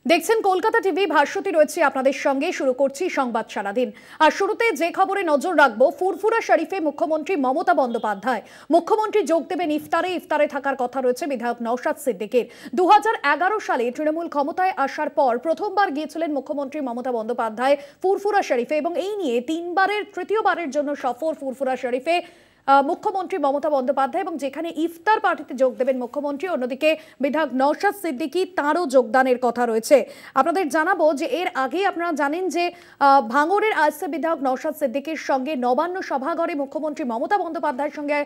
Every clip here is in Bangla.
দেখছেন কলকাতা টিভি, ভাস্বতী রয়েছে আপনাদের সঙ্গে। শুরু করছি সংবাদ সারাদিন। আর শুরুতে যে খবরে নজর রাখবো, ফুরফুরা শরীফে মুখ্যমন্ত্রী মমতা বন্দ্যোপাধ্যায়। মুখ্যমন্ত্রী যোগ দেবেন ইফতারে থাকার কথা রয়েছে বিধায়ক নওশাদ সিদ্দিকীর। 2011 সালে তৃণমূল ক্ষমতায় আসার পর প্রথমবার গিয়েছিলেন মুখ্যমন্ত্রী মমতা বন্দ্যোপাধ্যায় ফুরফুরা শরীফে, এবং এই নিয়ে তৃতীয়বারের জন্য সফর ফুরফুরা শরীফে মুখ্যমন্ত্রী মমতা বন্দ্যোপাধ্যায়, এবং যেখানে ইফতার পার্টিতে যোগ দেবেন মুখ্যমন্ত্রী। অন্যদিকে বিধায়ক নওশাদ সিদ্দিকী, তাঁরও যোগদানের কথা রয়েছে। আপনাদের জানাবো যে এর আগে আপনারা জানেন যে ভাঙড়ের আইএসএ বিধায়ক নওশাদ সিদ্দিকীর সঙ্গে নবান্ন সভাঘরে মুখ্যমন্ত্রী মমতা বন্দ্যোপাধ্যায়ের সঙ্গে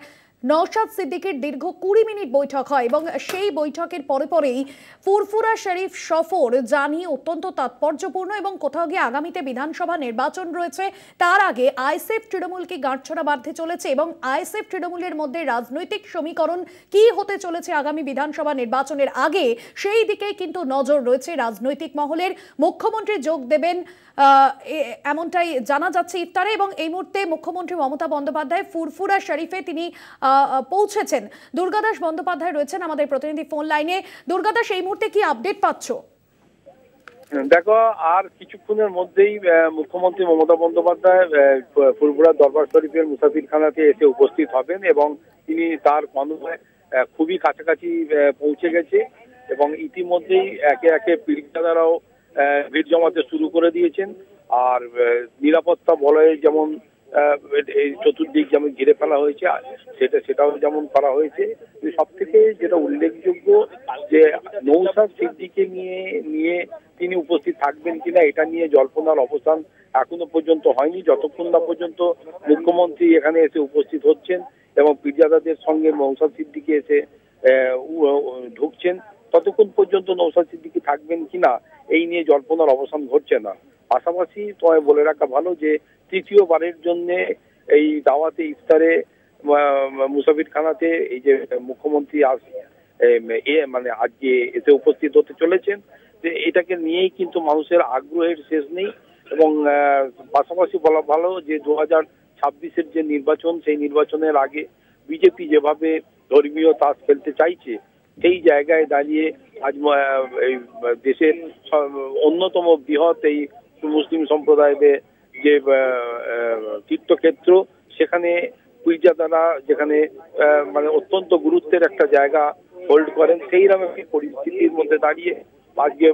নওশাদ সিদ্দিকীর দীর্ঘ 20 মিনিট বৈঠক হয়, এবং সেই বৈঠকের পরেই ফুরফুরা শরীফ সফর জানিয়ে অত্যন্ত তাৎপর্যপূর্ণ। এবং কোথাও গিয়ে আগামীতে বিধানসভা নির্বাচন রয়েছে, তার আগে আইএসএফ তৃণমূলকে গাঁটছড়া বাঁধতে চলেছে, এবং আইএসএফ তৃণমূলের মধ্যে রাজনৈতিক সমীকরণ কি হতে চলেছে আগামী বিধানসভা নির্বাচনের আগে, সেই দিকে কিন্তু নজর রয়েছে রাজনৈতিক মহলের। মুখ্যমন্ত্রী যোগ দেবেন এমনটাই জানা যাচ্ছে ইফতারে, এবং এই মুহূর্তে মুখ্যমন্ত্রী মমতা বন্দ্যোপাধ্যায় ফুরফুরা শরীফে তিনি পৌঁছেছেন। দুর্গাদাস বন্দ্যোপাধ্যায় রয়েছেন আমাদের প্রতিনিধি ফোন লাইনে। দুর্গাদাস, এই মুহূর্তে কি আপডেট পাচ্ছ? দেখো, আর কিছুক্ষণের মধ্যেই মুখ্যমন্ত্রী মমতা বন্দ্যোপাধ্যায় ফুরফুরা দরবার শরীফের মুসাফিরখানাতে এসে উপস্থিত হবেন, এবং তিনি তার কনভয় খুবই কাছাকাছি পৌঁছে গেছে, এবং ইতিমধ্যেই একে একে পীড়িতারাও ভিড় জমাতে শুরু করে দিয়েছেন। আর নিরাপত্তা বলয়ে যেমন এই চতুর্দিক যেমন ঘিরে ফেলা হয়েছে, সেটাও যেমন করা হয়েছে। সব থেকে যেটা উল্লেখযোগ্য যে নওশাদ সিদ্দিকীকে নিয়ে তিনি উপস্থিত থাকবেন কিনা, এটা নিয়ে জল্পনার অবসান এখনো পর্যন্ত হয়নি। যতক্ষণ না পর্যন্ত মুখ্যমন্ত্রী এখানে এসে উপস্থিত হচ্ছেন এবং পীরজাদাদের সঙ্গে নওশাদ সিদ্দিকী এসে ঢুকছেন, ততক্ষণ পর্যন্ত নওশাদ সিদ্দিকী থাকবেন কিনা এই নিয়ে জল্পনার অবসান ঘটছে না। পাশাপাশি তোমায় বলে রাখা ভালো যে তৃতীয়বারের জন্য এই দাওয়াতে ইফতারে মুসাফিরখানাতে এই যে মুখ্যমন্ত্রী মানে আজকে এতে উপস্থিত হতে চলেছেন, যে এটাকে নিয়েই কিন্তু মানুষের আগ্রহের শেষ নেই। এবং পাশাপাশি বলা ভালো যে 2026-এর যে নির্বাচন, সেই নির্বাচনের আগে বিজেপি যেভাবে ধর্মীয় তাস খেলতে চাইছে, সেই জায়গায় দাঁড়িয়ে আজ এই দেশের অন্যতম বৃহৎ এই মুসলিম সম্প্রদায়ের যে তীর্থক্ষেত্র, সেখানে পীরজাদারা যেখানে মানে অত্যন্ত গুরুত্বের একটা জায়গা হোল্ড করেন, সেই রকম একটি পরিস্থিতির মধ্যে দাঁড়িয়ে আজকে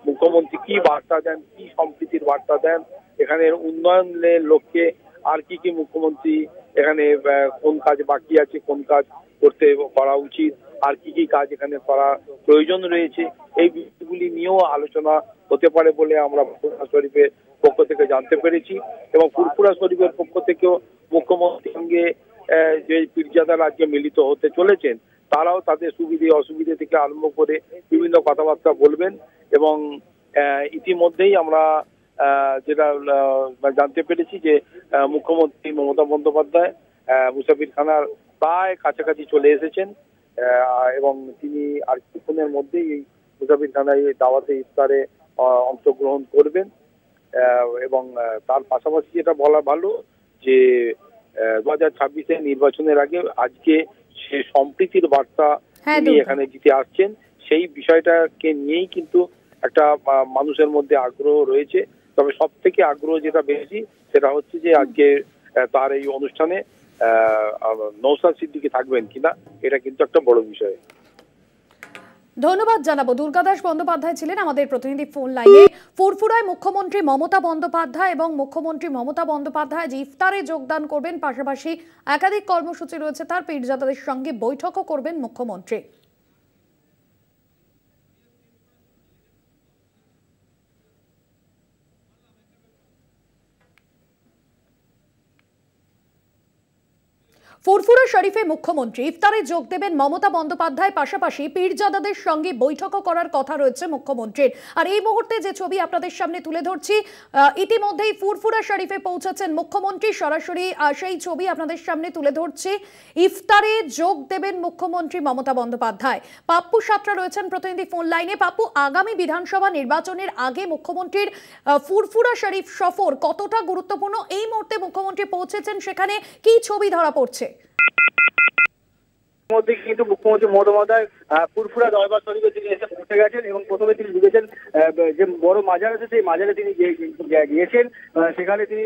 মুখ্যমন্ত্রী কি বার্তা দেন, কি সম্প্রীতির বার্তা দেন, এখানের উন্নয়নের লক্ষ্যে আর কি মুখ্যমন্ত্রী এখানে কোন কাজ বাকি আছে, কোন কাজ করা উচিত, আর কি কাজ এখানে করা প্রয়োজন রয়েছে, এই বিষয়গুলি নিয়েও আলোচনা হতে পারে বলে আমরা ফুরফুরা শরীফের পক্ষ থেকে জানতে পেরেছি। এবং ফুরফুরা শরীফের পক্ষ থেকেও মুখ্যমন্ত্রীর সঙ্গে যে পীরজাদারা আজকে মিলিত হতে চলেছেন, তারাও তাদের সুবিধে অসুবিধে থেকে আরম্ভ করে বিভিন্ন কথাবার্তা বলবেন। এবং ইতিমধ্যেই আমরা যেটা জানতে পেরেছি যে মুখ্যমন্ত্রী মমতা বন্দ্যোপাধ্যায় মুসাফিরখানার প্রায় কাছাকাছি চলে এসেছেন, এবং তিনি আর কিছুক্ষণের মধ্যেই এই মুসাফিরখানায় দাওয়াতে ইফতারে অংশগ্রহণ করবেন। এবং তার পাশাপাশি এটা বলা ভালো যে 2026-এর নির্বাচনের আগে আজকে সে সম্প্রীতির বার্তা তিনি এখানে জিতে আসছেন, সেই বিষয়টাকে নিয়েই কিন্তু একটা মানুষের মধ্যে আগ্রহ রয়েছে। তবে সব থেকে আগ্রহ যেটা বেশি, সেটা হচ্ছে যে আজকে তার এই অনুষ্ঠানে নওশাদ সিদ্দিকী থাকবেন কিনা, এটা কিন্তু একটা বড় বিষয়। ধন্যবাদ জানাবো। দুর্গাদাস বন্দ্যোপাধ্যায় ছিলেন আমাদের প্রতিনিধি ফোন লাইনে। ফুরফুরায় মুখ্যমন্ত্রী মমতা বন্দ্যোপাধ্যায়, এবং মুখ্যমন্ত্রী মমতা বন্দ্যোপাধ্যায় যে ইফতারে যোগদান করবেন, পাশাপাশি একাধিক কর্মসূচি রয়েছে তার, পীরজাদাদের সঙ্গে বৈঠকও করবেন মুখ্যমন্ত্রী। ফুরফুরা শরীফে মুখ্যমন্ত্রী ইফতারে যোগ দেবেন মমতা বন্দ্যোপাধ্যায়, পাশাপাশি পীরজাদাদের সঙ্গে বৈঠকও করার কথা রয়েছে মুখ্যমন্ত্রীর। আর এই মুহূর্তে যে ছবি আপনাদের সামনে তুলে ধরছি, ইতিমধ্যেই ফুরফুরা শরীফে পৌঁছেছেন মুখ্যমন্ত্রী। সরাসরি সেই ছবি আপনাদের সামনে তুলে ধরছি। ইফতারে যোগ দেবেন মুখ্যমন্ত্রী মমতা বন্দ্যোপাধ্যায়। পাপ্পু সাঁতরা রয়েছেন প্রতিনিধি ফোন লাইনে। পাপ্পু, আগামী বিধানসভা নির্বাচনের আগে মুখ্যমন্ত্রীর ফুরফুরা শরীফ সফর কতটা গুরুত্বপূর্ণ? এই মুহূর্তে মুখ্যমন্ত্রী পৌঁছেছেন, সেখানে কি ছবি ধরা পড়ছে? মধ্যে কিন্তু মুখ্যমন্ত্রী মমতা বন্দ্যোপাধ্যায় ফুরফুরা দরবার শরীফে তিনি এসে পৌঁছে গেছেন এবং প্রথমে তিনি ঢুকেছেন যে বড় মাজার আছে সেই মাজারে তিনি গিয়েছেন। সেখানে তিনি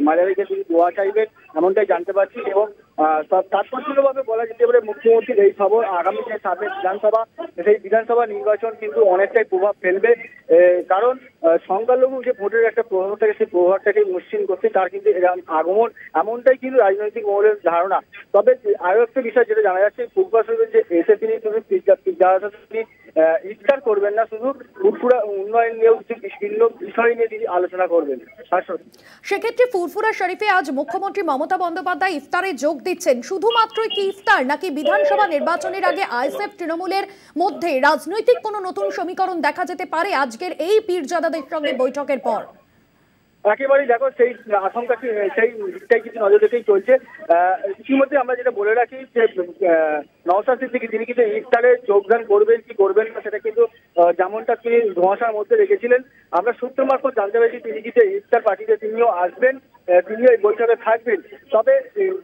মাজারে গিয়ে তিনি দোয়া চাইবেন এমনটাই জানতে পারছি। এবং তাৎপর্যভাবে বলা যেতে পারে মুখ্যমন্ত্রীর এই খবর আগামী যে সামনে বিধানসভা, সেই বিধানসভা নির্বাচন কিন্তু অনেকটাই প্রভাব ফেলবে। কারণ সংখ্যালঘু যে ভোটের একটা প্রভাব থাকে, সেই প্রভাবটাকে মসৃণ করতে তার কিন্তু আগমন, এমনটাই কিন্তু রাজনৈতিক মহলের ধারণা। তবে আরো একটা বিষয় যেটা জানা যাচ্ছে, ফুরফুরা শরীফে যে এসে তিনি শুধু তিনি ইফতার করবেন না, শুধু ফুরফুরা উন্নয়ন নিয়েও বিভিন্ন বিষয় নিয়ে তিনি আলোচনা করবেন। সেক্ষেত্রে ফুরফুরা শরীফে আজ মুখ্যমন্ত্রী মমতা বন্দ্যোপাধ্যায় ইফতারে যোগ দিচ্ছেন। শুধুমাত্র কি ইফতার, নাকি বিধানসভা নির্বাচনের আগে আইএসএফ তৃণমূলের মধ্যে রাজনৈতিক কোনো নতুন সমীকরণ দেখা যেতে পারে আজকের এই পীরজাদাদের সঙ্গে বৈঠকের পর? একেবারেই দেখো, সেই আশঙ্কা সেই দিকটাই কিছু নজর রেখেই চলছে। ইতিমধ্যে আমরা যেটা বলে রাখি যে নওশাদ সিদ্দিকী তিনি কিন্তু ইফতারে যোগদান করবেন কি করবেন না, সেটা কিন্তু যেমনটা তিনি ধোঁয়াশার মধ্যে রেখেছিলেন। আমরা সূত্র মারফত জানতে পেরেছি তিনি কিন্তু ইফতার পার্টিতে তিনিও আসবেন, তিনিও এই বৈঠকে থাকবেন। তবে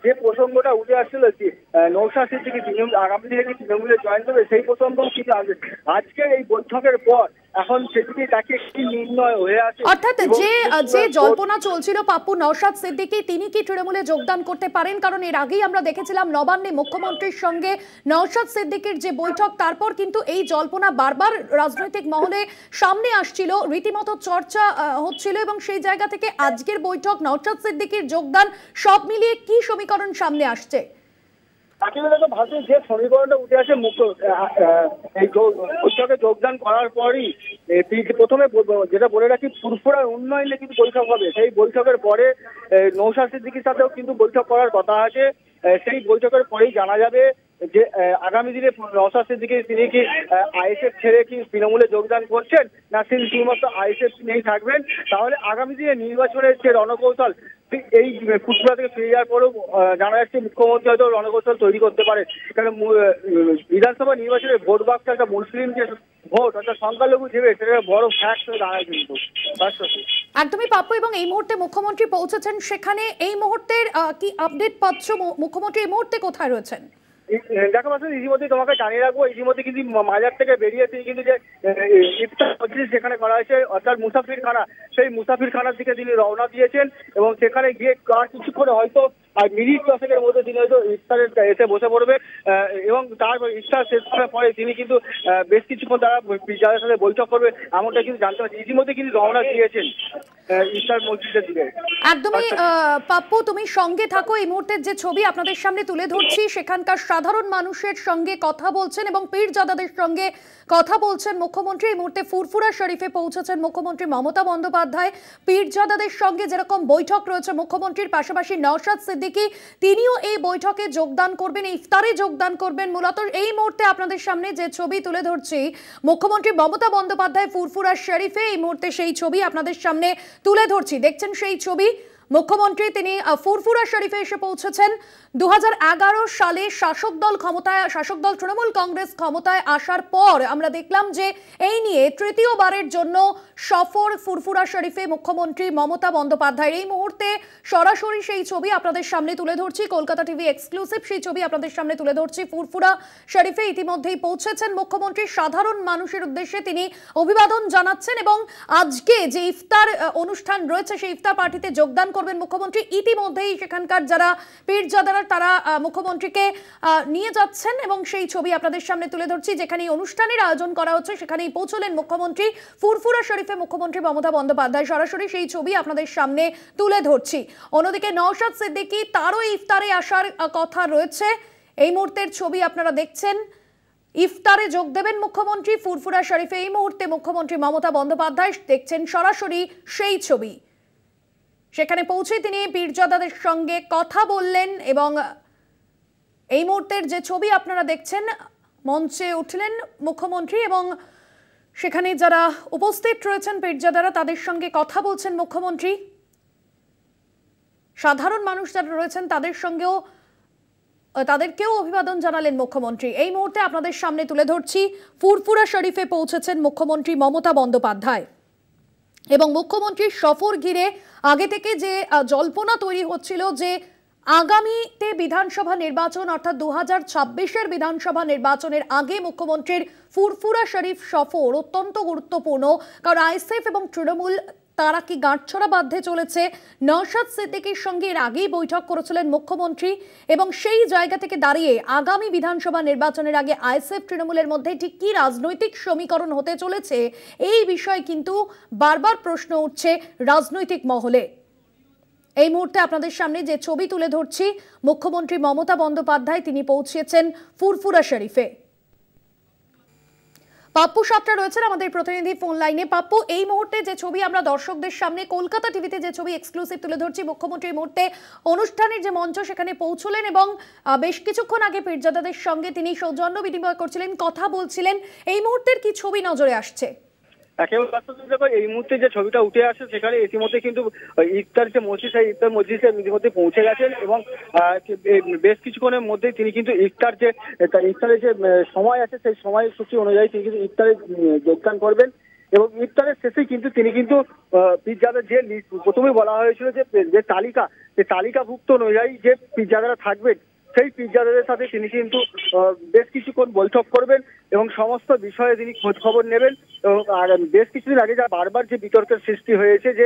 যে প্রসঙ্গটা উঠে আসছিল যে নওশাদ সিদ্দিকী আগামী দিনে কি তৃণমূলে জয়েন করবে, সেই প্রসঙ্গও কিন্তু আসবে আজকের এই বৈঠকের পর। এখন সেদিকে তাকে কি নির্ণয় হয়ে আছে, অর্থাৎ যে জল্পনা চলছিল পাপ্পু, নওশাদ সিদ্দিকী তিনি কি তৃণমূলে যোগদান করতে পারেন? কারণ এর আগেই আমরা দেখেছিলাম নবান্নে মুখ্যমন্ত্রীর সঙ্গে নওশাদ সিদ্দিকীর যে বৈঠক, তারপর কিন্তু এই জল্পনা বারবার রাজনৈতিক মহলে সামনে আসছিল, রীতিমতো চর্চা হচ্ছিল, এবং সেই জায়গা থেকে আজকের বৈঠক, নওশাদ সিদ্দিকীর যোগদান, সব মিলিয়ে কি সমীকরণ সামনে আসছে? ভারতের যে সমীকরণটা উঠে আসে এই বৈঠকে যোগদান করার পরই প্রথমে যেটা বলে রাখি, ফুরফুরার উন্নয়নে কিন্তু বৈঠক হবে। সেই বৈঠকের পরে নওশাদ সিদ্দিকীর সাথেও কিন্তু বৈঠক করার কথা আছে। সেই বৈঠকের পরেই জানা যাবে যে আগামী দিনে নওশাদ সিদ্দিকী তিনি কি আইএসএফ ছেড়ে কি তৃণমূলে যোগদান করছেন, না তিনি শুধুমাত্র আইএসএফ নিয়েই থাকবেন। তাহলে আগামী দিনে নির্বাচনের যে রণকৌশল, এই ফুরফুরা থেকে ফিরে যাওয়ার পরেও জানা যাচ্ছে মুখ্যমন্ত্রী হয়তো রণকৌশল তৈরি করতে পারে। কারণ বিধানসভা নির্বাচনের ভোট বাক্সটা একটা মুসলিম যে ভোট, অর্থাৎ সংখ্যালঘু হিসেবে, সেটা বড় ফ্যাক্ট হয়ে দাঁড়ায় কিন্তু। একদমই পাপ্পু, এবং এই মুহূর্তে মুখ্যমন্ত্রী পৌঁছেছেন সেখানে। এই মুহূর্তের কি আপডেট পাচ্ছ? মুখ্যমন্ত্রী এই মুহূর্তে কোথায় রয়েছেন? দেখো ইতিমধ্যে তোমাকে জানিয়ে রাখবো, ইতিমধ্যে কিন্তু মাজার থেকে বেরিয়ে তিনি কিন্তু যে ইফতার মজলিস যেখানে করা হয়েছে, অর্থাৎ মুসাফিরখানা, সেই মুসাফিরখানার দিকে তিনি রওনা দিয়েছেন। এবং সেখানে গিয়ে আর কিছুক্ষণ হয়তো আর মিনিট 10-এর মধ্যে তিনি হয়তো ইফতারে এসে বসে পড়বে। এবং তারপর ইফতার শেষ করার পরে তিনি কিন্তু বেশ কিছুক্ষণ তারা যাদের সাথে বৈঠক করবে, এমনটা কিন্তু জানতে পারছি। ইতিমধ্যে কিন্তু রওনা দিয়েছেন ইফতার মসজিদের দিকে। একদমই পাপ্পু, তুমি সঙ্গে থাকো। এই মুহূর্তের যে ছবি আপনাদের সামনে তুলে ধরছি, সেখানকার সাধারণ মানুষের সঙ্গে কথা বলছেন এবং পীরজাদাদের সঙ্গে কথা বলছেন মুখ্যমন্ত্রী। এই মুহূর্তে ফুরফুরা শরীফে পৌঁছেছেন মুখ্যমন্ত্রী মমতা বন্দ্যোপাধ্যায়। পীরজাদাদের সঙ্গে যেরকম বৈঠক রয়েছে মুখ্যমন্ত্রীর, পাশাপাশি নওশাদ সিদ্দিকী তিনিও এই বৈঠকে যোগদান করবেন, ইফতারে যোগদান করবেন। মূলত এই মুহূর্তে আপনাদের সামনে যে ছবি তুলে ধরছি, মুখ্যমন্ত্রী মমতা বন্দ্যোপাধ্যায় ফুরফুরা শরীফে, এই মুহূর্তে সেই ছবি আপনাদের সামনে তুলে ধরছি। দেখছেন সেই ছবি, মুখ্যমন্ত্রী তিনি ফুরফুরা শরীফে এসে পৌঁছেছেন। 2011 সালে শাসক দল তৃণমূল কংগ্রেস ক্ষমতায় আসার পর আমরা দেখলাম যে এই নিয়ে তৃতীয়বারের জন্য সফর ফুরফুরা শরীফে মুখ্যমন্ত্রী মমতা বন্দ্যোপাধ্যায়ের। এই মুহূর্তে সরাসরি সেই ছবি আপনাদের সামনে তুলে ধরছি, কলকাতা টিভি এক্সক্লুসিভ সেই ছবি আপনাদের সামনে তুলে ধরছি। ফুরফুরা শরীফে ইতিমধ্যেই পৌঁছেছেন মুখ্যমন্ত্রী, সাধারণ মানুষের উদ্দেশ্যে তিনি অভিবাদন জানাচ্ছেন এবং আজকে যে ইফতার অনুষ্ঠান রয়েছে সেই ইফতার পার্টিতে যোগদান করবেন মুখ্যমন্ত্রী। ইতিমধ্যেই সেখানকার যারা পীরজাদারা তারা মুখ্যমন্ত্রীকে নিয়ে যাচ্ছেন এবং সেই ছবি আপনাদের সামনে তুলে ধরছি। যেখানে অনুষ্ঠানের আয়োজন করা হচ্ছে সেখানেই পৌঁছলেন মুখ্যমন্ত্রী ফুরফুরা শরীফে মুখ্যমন্ত্রী মমতা বন্দ্যোপাধ্যায়। সরাসরি সেই ছবি আপনাদের সামনে তুলে ধরছি। অন্যদিকে নওশাদ সিদ্দিকী, তারও ইফতারে আসার কথা রয়েছে। এই মুহূর্তের ছবি আপনারা দেখছেন, ইফতারে যোগ দেবেন মুখ্যমন্ত্রী ফুরফুরা শরীফে। এই মুহূর্তে মুখ্যমন্ত্রী মমতা বন্দ্যোপাধ্যায়, দেখছেন সরাসরি সেই ছবি। সেখানে পৌঁছে তিনি পীরজাদাদের সঙ্গে কথা বললেন এবং এই মুহূর্তের যে ছবি আপনারা দেখছেন, মঞ্চে উঠলেন মুখ্যমন্ত্রী এবং সেখানে যারা উপস্থিত রয়েছেন পীরজাদারা তাদের সঙ্গে কথা বলছেন মুখ্যমন্ত্রী। সাধারণ মানুষ যারা রয়েছেন তাদেরকেও অভিবাদন জানালেন মুখ্যমন্ত্রী। এই মুহূর্তে আপনাদের সামনে তুলে ধরছি, ফুরফুরা শরীফে পৌঁছেছেন মুখ্যমন্ত্রী মমতা বন্দ্যোপাধ্যায় এবং মুখ্যমন্ত্রীর সফর ঘিরে আগে থেকে যে জল্পনা তৈরি হচ্ছিল যে আগামীতে বিধানসভা নির্বাচন অর্থাৎ 2026-এর বিধানসভা নির্বাচনের আগে মুখ্যমন্ত্রীর ফুরফুরা শরীফ সফর অত্যন্ত গুরুত্বপূর্ণ, কারণ আইএসএফ এবং তৃণমূল তারা কি গাঁটছড়া বাঁধতে চলেছে। নওশাদ সিদ্দিকীর সঙ্গে এর আগেই বৈঠক করেছিলেন মুখ্যমন্ত্রী এবং সেই জায়গা থেকে দাঁড়িয়ে আগামী বিধানসভা নির্বাচনের আগে আইএসএফ তৃণমূলের মধ্যে ঠিক কি রাজনৈতিক সমীকরণ হতে চলেছে এই বিষয়ে কিন্তু বারবার প্রশ্ন উঠছে রাজনৈতিক মহলে। এই মুহূর্তে আপনাদের সামনে যে ছবি তুলে ধরছি, মুখ্যমন্ত্রী মমতা বন্দ্যোপাধ্যায় তিনি পৌঁছেছেন ফুরফুরা শরীফে। পাপ্পু সাতরা রয়েছেন আমাদের প্রতিনিধি ফোন লাইনে। পাপ্পু, এই মুহূর্তে যে ছবি আমরা দর্শকদের সামনে কলকাতা টিভিতে যে ছবি এক্সক্লুসিভ তুলে ধরছি, মুখ্যমন্ত্রী এই মুহূর্তে অনুষ্ঠানের যে মঞ্চ সেখানে পৌঁছলেন এবং বেশ কিছুক্ষণ আগে পীরজাদাদের সঙ্গে তিনি সৌজন্য বিনিময় করছিলেন, কথা বলছিলেন। এই মুহূর্তের কি ছবি নজরে আসছে? একেবারে দেখো, এই মুহূর্তে যে ছবিটা উঠে আসে সেখানে ইতিমধ্যে কিন্তু ইফতার যে মসজিদ, সেই ইফতার মসজিদে ইতিমধ্যে পৌঁছে গেছেন এবং বেশ কিছুক্ষণের মধ্যে তিনি কিন্তু ইফতারের যে সময় আছে সেই সময়সূচি অনুযায়ী তিনি কিন্তু ইফতারে যোগদান করবেন এবং ইফতারের শেষে কিন্তু তিনি কিন্তু পীরজাদার যে লিস্ট প্রথমেই বলা হয়েছিল যে তালিকাভুক্ত অনুযায়ী যে পীরজাদারা থাকবেন সেই পীরজাদাদের সাথে তিনি কিন্তু বেশ কিছুক্ষণ বৈঠক করবেন এবং সমস্ত বিষয়ে তিনি খোঁজ খবর নেবেন। আর বেশ কিছুদিন আগে যা বারবার যে বিতর্কের সৃষ্টি হয়েছে যে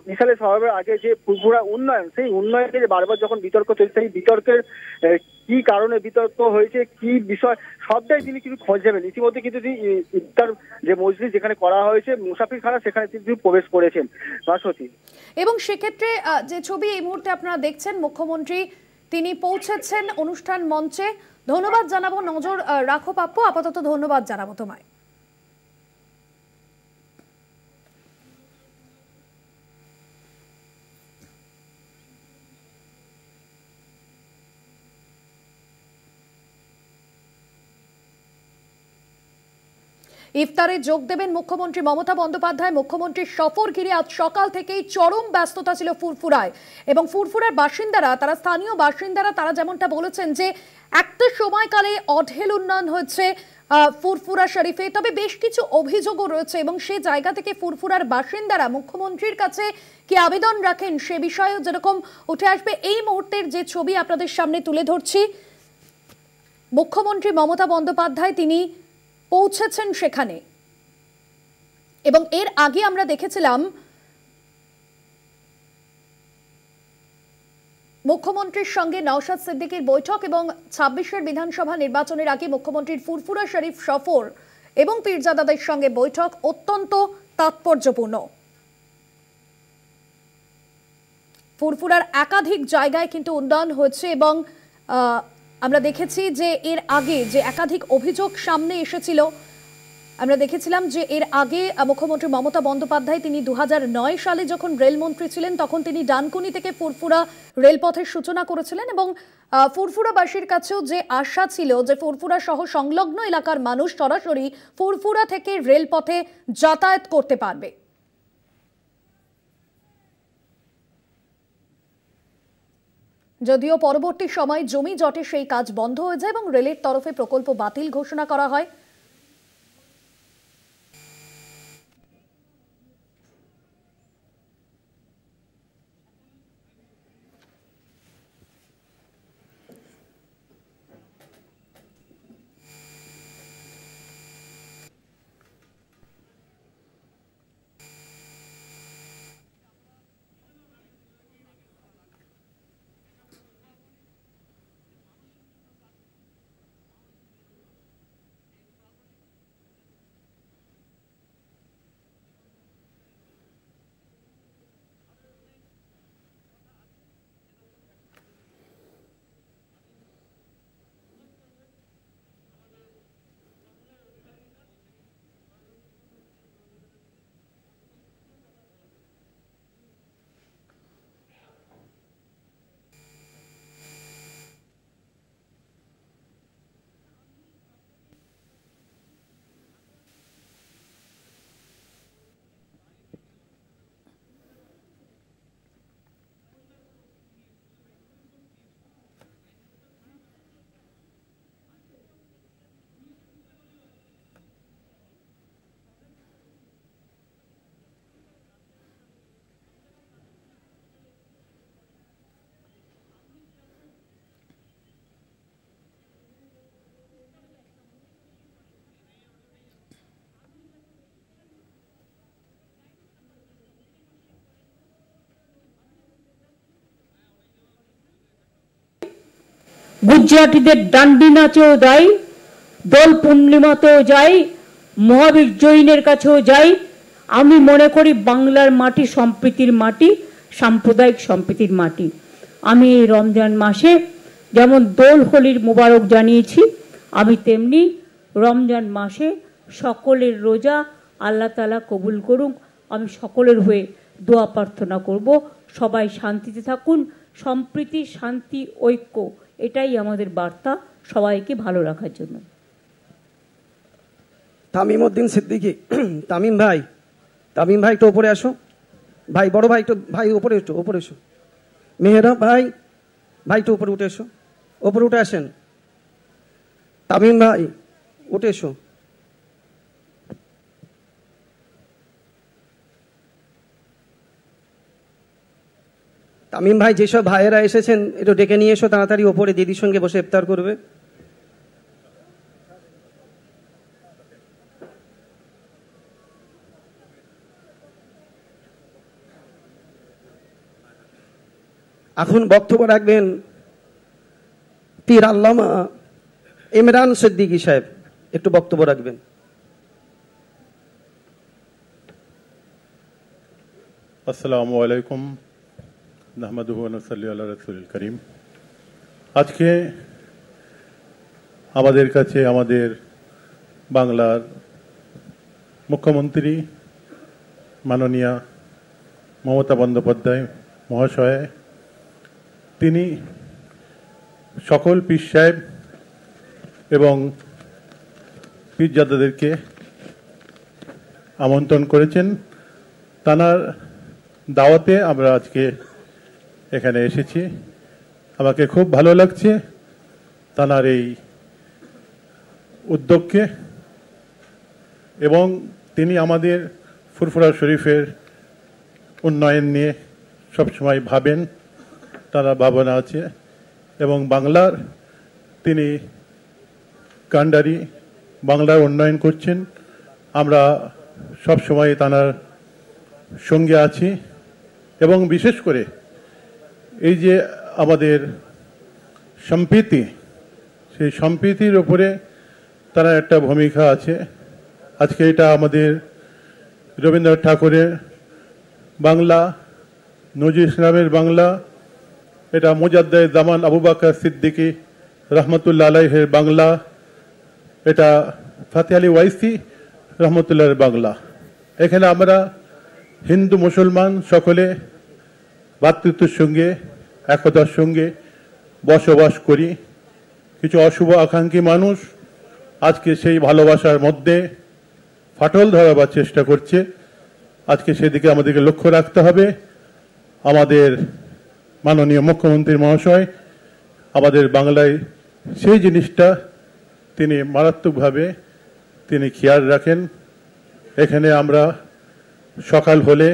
মিসালে শহরের আগে যে ফুরফুরা উন্নয়ন, সেই উন্নয়নে যে বারবার যখন বিতর্ক চলছে, সেই বিতর্কের কি কারণে বিতর্ক হয়েছে, কি বিষয়, সবটাই তিনি কিন্তু খোঁজ নেবেন। ইতিমধ্যে কিন্তু তিনি ইফতার যে মসজিদ যেখানে করা হয়েছে মুসাফিরখানা, সেখানে তিনি প্রবেশ করেছেন ভাস্বতী। এবং সেক্ষেত্রে যে ছবি এই মুহূর্তে আপনারা দেখছেন, মুখ্যমন্ত্রী তিনি পৌঁছেছেন অনুষ্ঠান মঞ্চে। ধন্যবাদ জানাবো, নজর রাখো পাপ্পু, আপাতত ধন্যবাদ জানাবো তোমায়। ইফতারে যোগ দেবেন মুখ্যমন্ত্রী মমতা বন্দ্যোপাধ্যায়। মুখ্যমন্ত্রীর সফর ঘিরে আজ সকাল থেকেই চরম ব্যস্ততা ছিল ফুরফুরায় এবং ফুরফুরার বাসিন্দারা, তারা স্থানীয় বাসিন্দারা, তারা যেমনটা বলেছেন যে একটা সময়কালে অঢেল উন্নয়ন হয়েছে ফুরফুরা শরীফে, তবে বেশ কিছু অভিযোগও রয়েছে এবং সে জায়গা থেকে ফুরফুরার বাসিন্দারা মুখ্যমন্ত্রীর কাছে কি আবেদন রাখেন সে বিষয়েও যেরকম উঠে আসবে। এই মুহূর্তের যে ছবি আপনাদের সামনে তুলে ধরছি, মুখ্যমন্ত্রী মমতা বন্দ্যোপাধ্যায় তিনি পৌঁছেছেন সেখানে এবং এর আগে আমরা দেখেছিলাম মুখ্যমন্ত্রীর সঙ্গে নওশাদ সিদ্দিকীর বৈঠক এবং 26-এর বিধানসভা নির্বাচনের আগে মুখ্যমন্ত্রীর ফুরফুরা শরীফ সফর এবং পীরজাদাদের সঙ্গে বৈঠক অত্যন্ত তাৎপর্যপূর্ণ। ফুরফুরার একাধিক জায়গায় কিন্তু উন্নয়ন হয়েছে এবং আমরা দেখেছি যে এর আগে যে একাধিক অভিযোগ সামনে এসেছিল, আমরা দেখেছিলাম যে এর আগে মুখ্যমন্ত্রী মমতা বন্দ্যোপাধ্যায় তিনি 2009 সালে যখন রেলমন্ত্রী ছিলেন তখন তিনি ডানকুনি থেকে ফুরফুরা রেলপথের সূচনা করেছিলেন এবং ফুরফুরাবাসীর কাছেও যে আশা ছিল যে ফুরফুরা সহ সংলগ্ন এলাকার মানুষ সরাসরি ফুরফুরা থেকে রেলপথে যাতায়াত করতে পারবে। যদিও পরবর্তী সময় জমি জটে সেই কাজ বন্ধ হয়ে যায় এবং রেলের তরফে প্রকল্প বাতিল ঘোষণা করা হয়। গুজরাটিদের ডান্ডি নাচেও যাই, দোল পূর্ণিমাতেও যাই, মহাবীর জৈনের কাছেও যাই। আমি মনে করি বাংলার মাটি সম্প্রীতির মাটি, সাম্প্রদায়িক সম্প্রীতির মাটি। আমি এই রমজান মাসে যেমন দোল হোলির মোবারক জানিয়েছি, আমি তেমনি রমজান মাসে সকলের রোজা আল্লাহ তাআলা কবুল করুক। আমি সকলের হয়ে দোয়া প্রার্থনা করব, সবাই শান্তিতে থাকুন। সম্প্রীতি, শান্তি, ঐক্য, এটাই আমাদের বার্তা সবাইকে ভালো রাখার জন্য। তামিম উদ্দিন সিদ্দিকী, তামিম ভাই একটু উপরে আসো। ভাই বড় ভাই একটু, ভাই উপরে এসো। মেহরাব ভাই একটু উপরে উঠে এসো, উপরে উঠে আসেন। তামিম ভাই উঠে এসো। তামিম ভাই, যেসব ভাইয়েরা এসেছেন একটু ডেকে নিয়ে এসো তাড়াতাড়ি, ওপরে দিদির সঙ্গে বসে ইফতার করবে। এখন বক্তব্য রাখবেন পীর আল্লামা ইমরান সিদ্দিকী সাহেব, একটু বক্তব্য রাখবেন। আসসালামু আলাইকুম, নাহমাদুহু ওয়া নুসাল্লি আলা রাসূলিল কারীম। আজকে আমাদের কাছে আমাদের বাংলার মুখ্যমন্ত্রী মাননীয়া মমতা বন্দ্যোপাধ্যায় মহাশয়, তিনি সকল পীর সাহেব এবং পীরজাদাদেরকে আমন্ত্রণ করেছেন। তানার দাওয়াতে আমরা আজকে এখানে এসেছি। আমাকে খুব ভালো লাগছে তানার এই উদ্যোগকে, এবং তিনি আমাদের ফুরফুরা শরীফের উন্নয়ন নিয়ে সবসময় ভাবেন, তার ভাবনা আছে। এবং বাংলার তিনি কান্ডারি, বাংলার উন্নয়ন করছেন। আমরা সবসময় তার সঙ্গে আছি, এবং বিশেষ করে এই যে আমাদের সম্প্রীতি, সেই সম্প্রীতির ওপরে তার একটা ভূমিকা আছে। আজকে এটা আমাদের রবীন্দ্রনাথ ঠাকুরের বাংলা, নজরুল ইসলামের বাংলা, এটা মুজাদ্দেদ জামান আবু বকর সিদ্দিকী রহমতুল্লাহ আলাইহির বাংলা, এটা ফাতে আলী ওয়াইসি রহমতুল্লাহের বাংলা। এখানে আমরা হিন্দু মুসলমান সকলে ভ্রাতৃত্বের সঙ্গে, একতার সঙ্গে বসবাস করি। কিছু অশুভ আকাঙ্ক্ষী মানুষ আজকে সেই ভালোবাসার মধ্যে ফাটল ধরাবার চেষ্টা করছে। আজকে সেদিকে আমাদেরকে লক্ষ্য রাখতে হবে। আমাদের মাননীয় মুখ্যমন্ত্রী মহাশয় আমাদের বাংলায় সেই জিনিসটা তিনি মারাত্মকভাবে তিনি খেয়াল রাখেন। এখানে আমরা সকাল হলে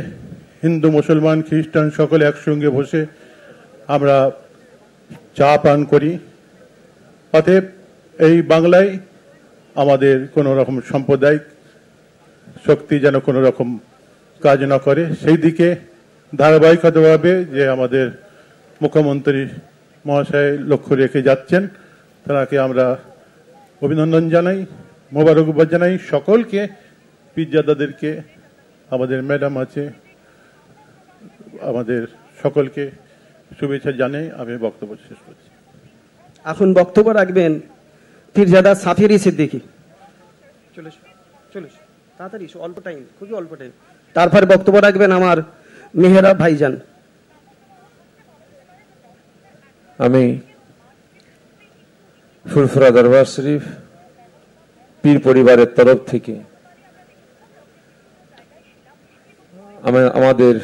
হিন্দু মুসলমান খ্রিস্টান সকলে একসঙ্গে বসে আমরা চা পান করি। অতএব এই বাংলায় আমাদের কোনো রকম সাম্প্রদায়িক শক্তি যেন কোনো রকম কাজ না করে, সেই দিকে ধারাবাহিকভাবে যে আমাদের মুখ্যমন্ত্রী মহাশয় লক্ষ্য রেখে যাচ্ছেন, তাকে আমরা অভিনন্দন জানাই, মোবারকবাদ জানাই। সকলকে, পীরজাদাদেরকে, আমাদের ম্যাডাম আছে, আমাদের সকলকে শুভেচ্ছা জানাই। আমি বক্তব্য শেষ করছি। এখন বক্তব্য রাখবেন পীরজাদা সাফিরি সিদ্দিকী। চলে তাড়াতাড়ি, অল্প টাইম, খুবই অল্প টাইম। তারপরে বক্তব্য রাখবেন আমার মেহরাব ভাইজান। আমি ফুরফুরা দরবার শরীফ পীর পরিবারের তরফ থেকে আমাদের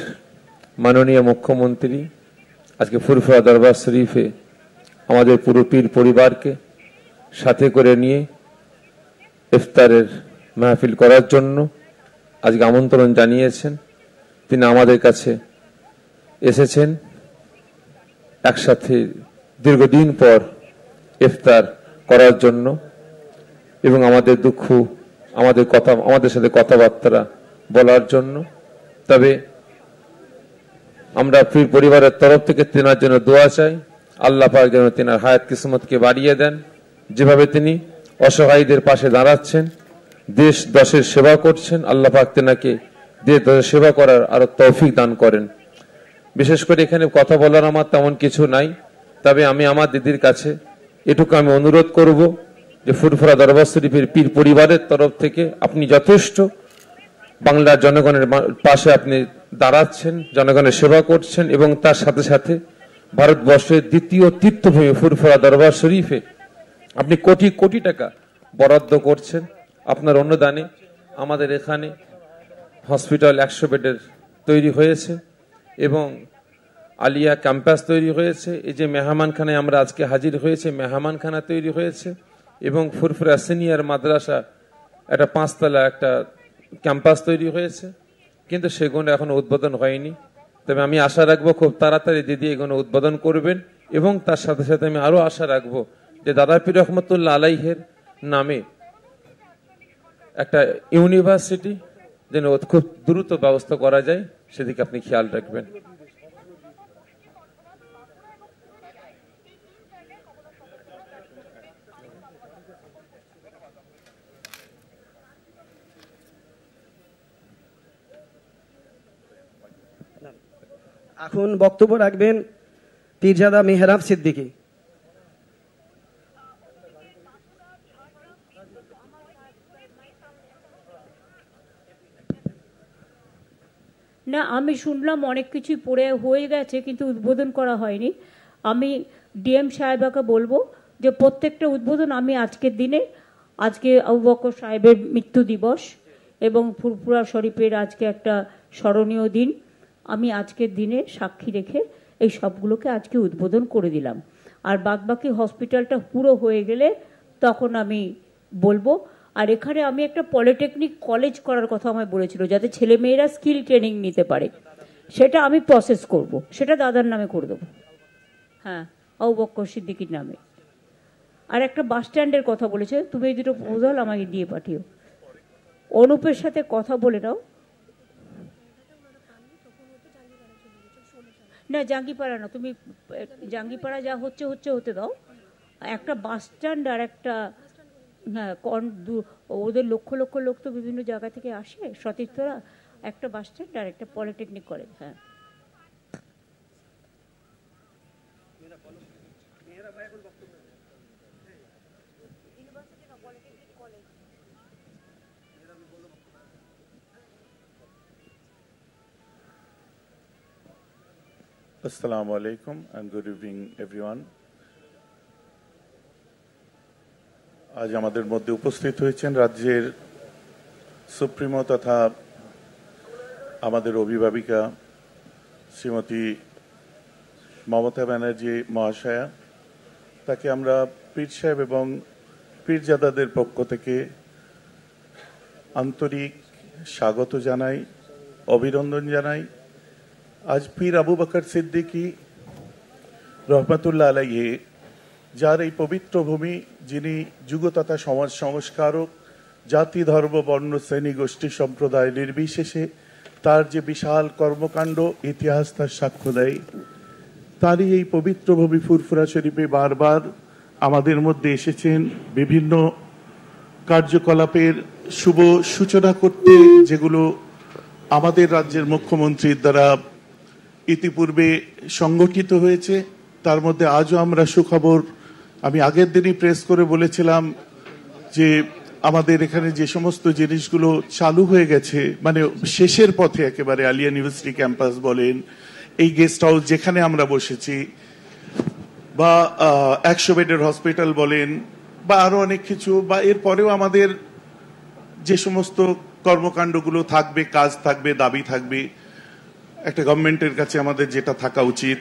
মাননীয় মুখ্যমন্ত্রী আজকে ফুরফুরা দরবার শরীফে আমাদের পুরো পীর পরিবারকে সাথে করে নিয়ে ইফতারের মাহফিল করার জন্য আজকে আমন্ত্রণ জানিয়েছেন। তিনি আমাদের কাছে এসেছেন একসাথে দীর্ঘদিন পর ইফতার করার জন্য, এবং আমাদের দুঃখ, আমাদের সাথে কথাবার্তা বলার জন্য। তবে আমরা পীর পরিবারের তরফ থেকে তেনার জন্য দোয়া চাই, আল্লাহ পাক যেন তিনার হায়াত কিসমতকে বাড়িয়ে দেন। যেভাবে তিনি অসহায়দের পাশে দাঁড়াচ্ছেন, দেশ দশের সেবা করছেন, আল্লাহ পাক তিনাকে দেশ দশের সেবা করার আরো তৌফিক দান করেন। বিশেষ করে এখানে কথা বলার আমার তেমন কিছু নাই, তবে আমি আমার দিদির কাছে এটুকু আমি অনুরোধ করব যে ফুরফুরা দরবার শরীফের পীর পরিবারের তরফ থেকে আপনি যথেষ্ট বাংলার জনগণের পাশে আপনি দাঁড়াচ্ছেন, জনগণের সেবা করছেন, এবং তার সাথে সাথে ভারতবর্ষের দ্বিতীয় তীর্থভূমি ফুরফুরা দরবার শরীফে আপনি কোটি কোটি টাকা বরাদ্দ করছেন। আপনার অনুদানে আমাদের এখানে হসপিটাল 100 বেডের তৈরি হয়েছে এবং আলিয়া ক্যাম্পাস তৈরি হয়েছে। এই যে মেহমানখানায় আমরা আজকে হাজির হয়েছে, মেহমানখানা তৈরি হয়েছে এবং ফুরফুরা সিনিয়র মাদ্রাসা একটা 5 তলা একটা ক্যাম্পাস তৈরি হয়েছে, কিন্তু সেগুলো এখনো উদ্বোধন হয়নি। তবে আমি আশা রাখবো খুব তাড়াতাড়ি দিদি এগুলো উদ্বোধন করবেন, এবং তার সাথে সাথে আমি আরো আশা রাখবো যে দাদা পীর রহমতুল্লাহ আলাইহের নামে একটা ইউনিভার্সিটি যেন খুব দ্রুত ব্যবস্থা করা যায়, সেদিকে আপনি খেয়াল রাখবেন। এখন বক্তব্য রাখবেন পীরজাদা মেহরাব সিদ্দিকী। না, আমি শুনলাম অনেক কিছুই পড়ে হয়ে গেছে কিন্তু উদ্বোধন করা হয়নি। আমি ডিএম সাহেবাকে বলবো যে প্রত্যেকটা উদ্বোধন আমি আজকের দিনে, আজকে আবু বকর সাহেবের মৃত্যু দিবস এবং ফুরফুরা শরীফের আজকে একটা স্মরণীয় দিন, আমি আজকের দিনে সাক্ষী রেখে এই সবগুলোকে আজকে উদ্বোধন করে দিলাম। আর বাদবাকি হসপিটালটা পুরো হয়ে গেলে তখন আমি বলবো। আর এখানে আমি একটা পলিটেকনিক কলেজ করার কথা আমায় বলেছিল, যাতে ছেলেমেয়েরা স্কিল ট্রেনিং নিতে পারে, সেটা আমি প্রসেস করব, সেটা দাদার নামে করে দেবো। হ্যাঁ, আবু বকর সিদ্দিকীর নামে। আর একটা বাস স্ট্যান্ডের কথা বলেছে, তুমি এই দুটো প্রপোজাল আমাকে দিয়ে পাঠিও। অনুপের সাথে কথা বলে নাও। না, জাঙ্গিপাড়া না, তুমি জাঙ্গিপাড়া যা হচ্ছে হতে দাও। একটা বাস স্ট্যান্ড আর একটা, হ্যাঁ, ওদের লক্ষ লক্ষ লোক তো বিভিন্ন জায়গা থেকে আসে, সতীর্থরা, একটা বাস স্ট্যান্ড আর একটা পলিটেকনিক কলেজ। হ্যাঁ, Assalamu alaikum and good evening everyone. আজ আমাদের মধ্যে উপস্থিত হয়েছেন রাজ্যের সুপ্রিমো তথা আমাদের অভিভাবিকা শ্রীমতী মমতা ব্যানার্জি মহাশয়া। তাকে আমরা পীর সাহেব এবং পীরজাদাদের পক্ষ থেকে আন্তরিক স্বাগত জানাই, অভিনন্দন জানাই। আজ পীর আবু বকর সিদ্দিকী রহমতুল্লাহ আলাইহি, যার এই পবিত্র ভূমি, যিনি যুগ তথা সমাজ সংস্কারক, জাতি ধর্ম বর্ণ শ্রেণী গোষ্ঠী সম্প্রদায় নির্বিশেষে তার যে বিশাল কর্মকাণ্ড ইতিহাস তার সাক্ষ্য দেয়, তারই এই পবিত্র ভূমি ফুরফুরা শরীফে বারবার আমাদের মধ্যে এসেছেন বিভিন্ন কার্যকলাপের শুভ সূচনা করতে, যেগুলো আমাদের রাজ্যের মুখ্যমন্ত্রীর দ্বারা ইতিপূর্বে সংগঠিত হয়েছে। তার মধ্যে আজও আমরা সুখবর, আমি আগের দিনই প্রেস করে বলেছিলাম যে আমাদের এখানে যে সমস্ত জিনিসগুলো চালু হয়ে গেছে, মানে শেষের পথে একেবারে, আলিয়া ইউনিভার্সিটি ক্যাম্পাস বলেন, এই গেস্ট হাউস যেখানে আমরা বসেছি, বা 100 বেডের হসপিটাল বলেন, বা আরো অনেক কিছু, বা এরপরেও আমাদের যে সমস্ত কর্মকাণ্ডগুলো থাকবে, কাজ থাকবে, দাবি থাকবে, একটা গভর্নমেন্টের কাছে আমাদের যেটা থাকা উচিত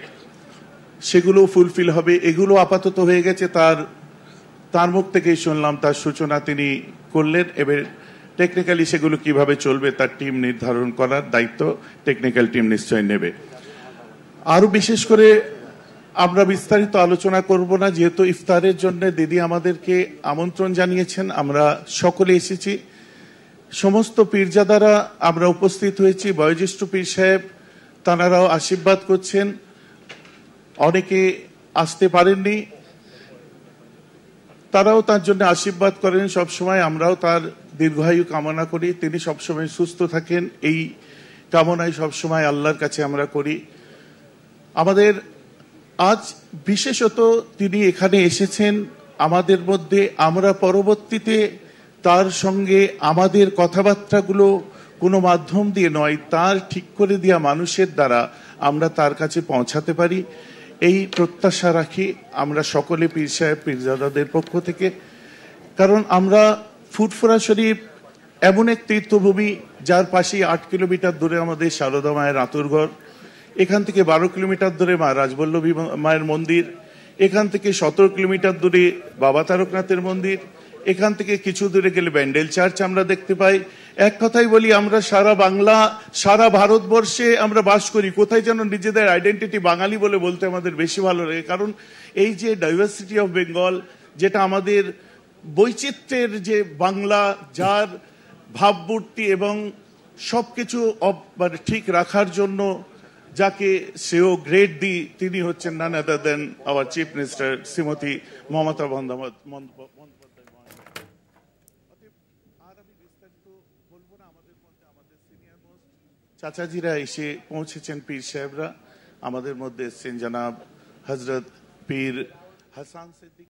সেগুলো ফুলফিল হবে। এগুলো আপাতত হয়ে গেছে, তার মুখ থেকেই শুনলাম, তার সূচনা তিনি করলেন। এবার টেকনিক্যালি সেগুলো কিভাবে চলবে তার টিম নির্ধারণ করার দায়িত্ব টেকনিক্যাল টিম নিশ্চয় নেবে। আরো বিশেষ করে আমরা বিস্তারিত আলোচনা করব না, যেহেতু ইফতারের জন্য দিদি আমাদেরকে আমন্ত্রণ জানিয়েছেন, আমরা সকলে এসেছি। সমস্ত পীরজাদারা আমরা উপস্থিত হয়েছি, বয়োজ্যেষ্ঠ পীর সাহেব তাঁরাও আশীর্বাদ করছেন। অনেকে আসতে পারেননি, তারাও তার জন্য আশীর্বাদ করেন সবসময়। আমরাও তার দীর্ঘায়ু কামনা করি, তিনি সবসময় সুস্থ থাকেন, এই কামনাই সবসময় আল্লাহর কাছে আমরা করি। আমাদের আজ বিশেষত তিনি এখানে এসেছেন আমাদের মধ্যে, আমরা পরবর্তীতে তার সঙ্গে আমাদের কথাবার্তাগুলো কোনো মাধ্যম দিয়ে নয়, তার ঠিক করে দেওয়া মানুষের দ্বারা আমরা তার কাছে পৌঁছাতে পারি, এই প্রত্যাশা রাখি আমরা সকলে পীর সাহেব পীরজাদাদের পক্ষ থেকে। কারণ আমরা ফুরফুরা শরীফ এমন এক তীর্থভূমি যার পাশেই 8 কিলোমিটার দূরে আমাদের সারদা মায়ের আঁতুরঘর, এখান থেকে 12 কিলোমিটার দূরে মা রাজবল্লভী মায়ের মন্দির, এখান থেকে 17 কিলোমিটার দূরে বাবা তারকনাথের মন্দির, এখান থেকে কিছু দূরে গেলে ব্যান্ডেল চার্চ আমরা দেখতে পাই। এক কথাই বলি, আমরা সারা বাংলা, সারা ভারতবর্ষে আমরা বাস করি, কোথায় যেন নিজেদের আইডেন্টিটি বাঙালি বলে বলতে আমাদের বেশি ভালো লাগে। কারণ এই যে ডাইভার্সিটি অফ বেঙ্গল, যেটা আমাদের বৈচিত্র্যের যে বাংলা, যার ভাবমূর্তি এবং সবকিছু মানে ঠিক রাখার জন্য যাকে সেও গ্রেড দিই, তিনি হচ্ছেন none other than our chief minister Shrimati Mamata Bandyopadhyay. আর আমি বিস্তারিত বলবো না, আমাদের মধ্যে আমাদের সিনিয়র মোস্ট চাচাজিরা এসে পৌঁছেছেন, পীর সাহেবরা আমাদের মধ্যে এসছেন, জনাব হজরত পীর হাসান সিদ্দিক।